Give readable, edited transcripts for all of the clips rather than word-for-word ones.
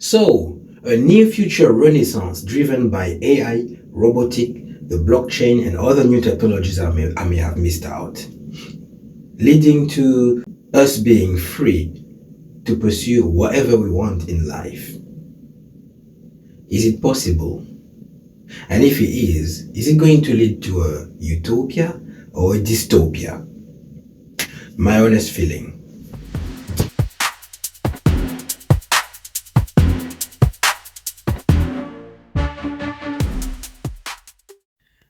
So, a near future renaissance driven by AI, robotic, the blockchain, and other new technologies I may have missed out, leading to us being free to pursue whatever we want in life. Is it possible? And if it is it going to lead to a utopia or a dystopia? My honest feeling.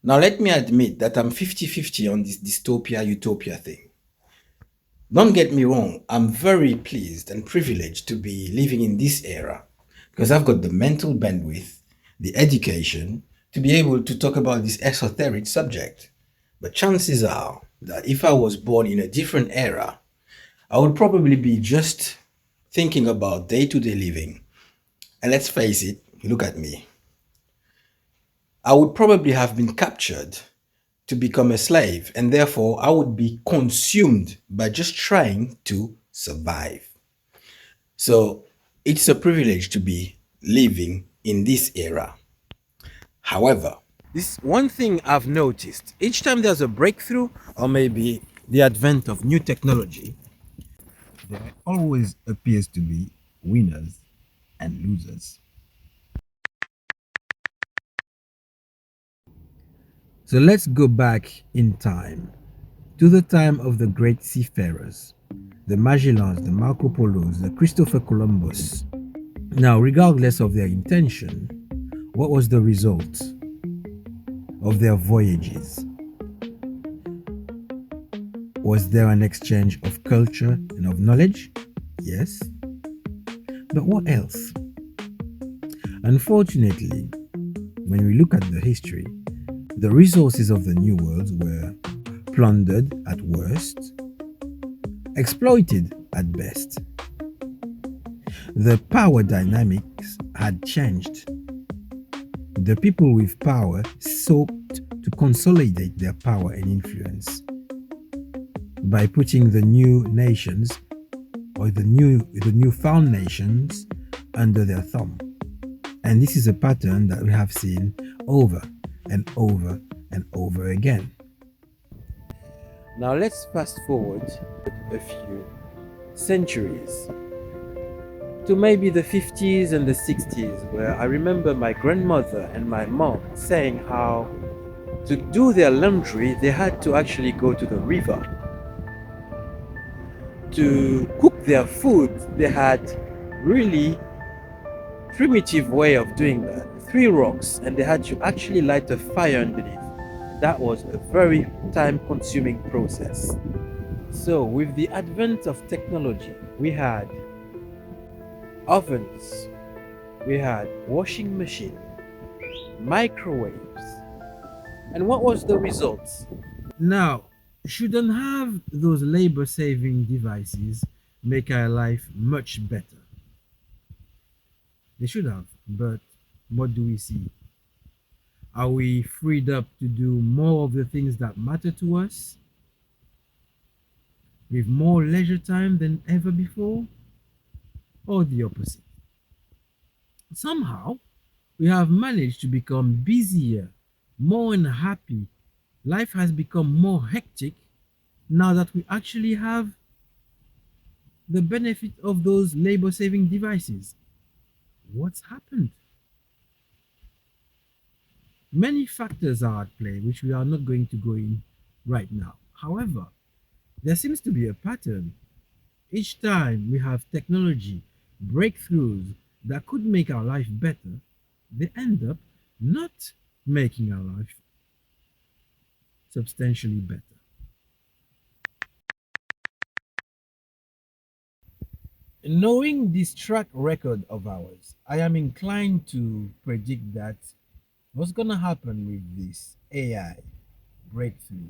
Now, let me admit that I'm 50-50 on this dystopia utopia thing. Don't get me wrong, I'm very pleased and privileged to be living in this era because I've got the mental bandwidth, the education to be able to talk about this esoteric subject. But chances are that if I was born in a different era, I would probably be just thinking about day to day living. And let's face it, look at me. I would probably have been captured to become a slave, and therefore I would be consumed by just trying to survive. So it's a privilege to be living in this era. However, this one thing I've noticed each time there's a breakthrough or maybe the advent of new technology, there always appears to be winners and losers. So let's go back in time to the time of the great seafarers, the Magellans, the Marco Polos, the Christopher Columbus. Now, regardless of their intention, what was the result of their voyages? Was there an exchange of culture and of knowledge? Yes. But what else? Unfortunately, when we look at the history, the resources of the New World were plundered at worst, exploited at best. The power dynamics had changed. The people with power sought to consolidate their power and influence by putting the new nations or the newfound nations under their thumb. And this is a pattern that we have seen over and over and over again. Now let's fast forward a few centuries to maybe the 50s and the 60s, where I remember my grandmother and my mom saying how to do their laundry they had to actually go to the river. To cook their food they had really primitive way of doing that. Three rocks, and they had to actually light a fire underneath. That was a very time consuming process. So with the advent of technology, we had ovens, we had washing machine, microwaves. And what was the result? Now, shouldn't have those labor saving devices make our life much better? They should have, but what do we see? Are we freed up to do more of the things that matter to us with more leisure time than ever before? Or the opposite? Somehow, we have managed to become busier, more unhappy. Life has become more hectic now that we actually have the benefit of those labor saving devices. What's happened? Many factors are at play, which we are not going to go in right now. However, there seems to be a pattern. Each time we have technology breakthroughs that could make our life better, they end up not making our life substantially better. Knowing this track record of ours, I am inclined to predict that what's going to happen with this AI breakthrough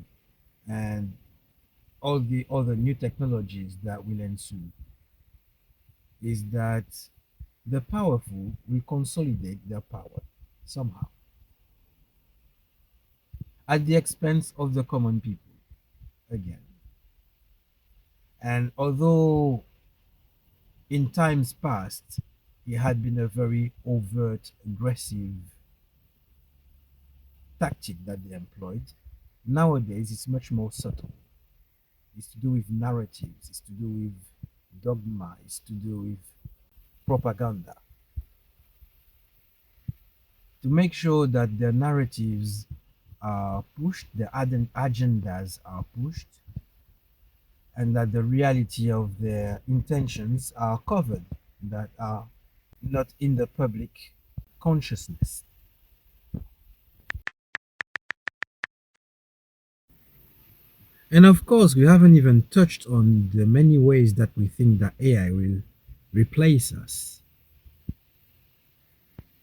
and all the other new technologies that will ensue is that the powerful will consolidate their power somehow at the expense of the common people again. And although in times past it had been a very overt, aggressive tactic that they employed. Nowadays, it's much more subtle. It's to do with narratives, it's to do with dogma, it's to do with propaganda. To make sure that their narratives are pushed, their agendas are pushed, and that the reality of their intentions are covered, that are not in the public consciousness. And of course, we haven't even touched on the many ways that we think that AI will replace us.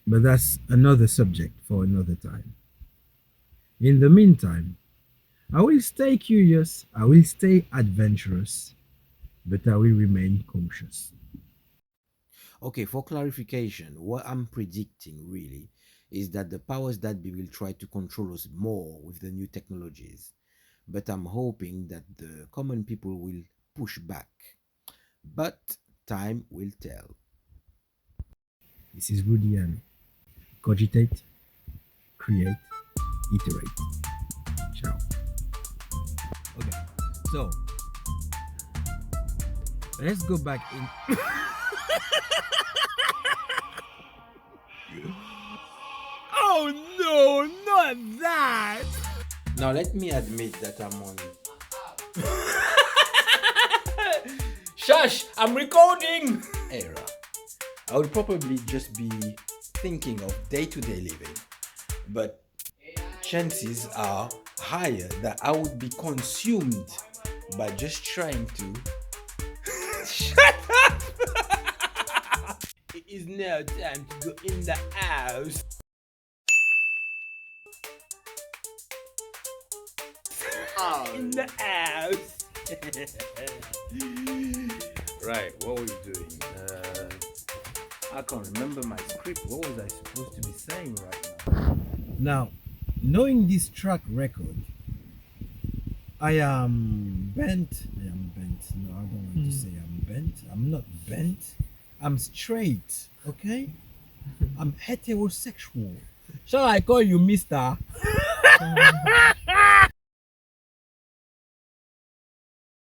But that's another subject for another time. In the meantime, I will stay curious, I will stay adventurous, but I will remain cautious. Okay, for clarification, what I'm predicting really is that the powers that be will try to control us more with the new technologies. But I'm hoping that the common people will push back. But time will tell. This is Rudy and cogitate, create, iterate. Ciao. Okay, so let's go back in. Oh no, not that! Now let me admit that I'm on. Shush! I'm recording! Era. I would probably just be thinking of day-to-day living, but chances are higher that I would be consumed by just trying to. Shut up! It is now time to go in the house. In the house. Right, what were you doing? I can't remember my script. What was I supposed to be saying right now? Now, knowing this track record, I am bent. I am bent. No, I don't want to say I'm bent. I'm not bent. I'm straight. Okay? I'm heterosexual. Shall I call you Mister?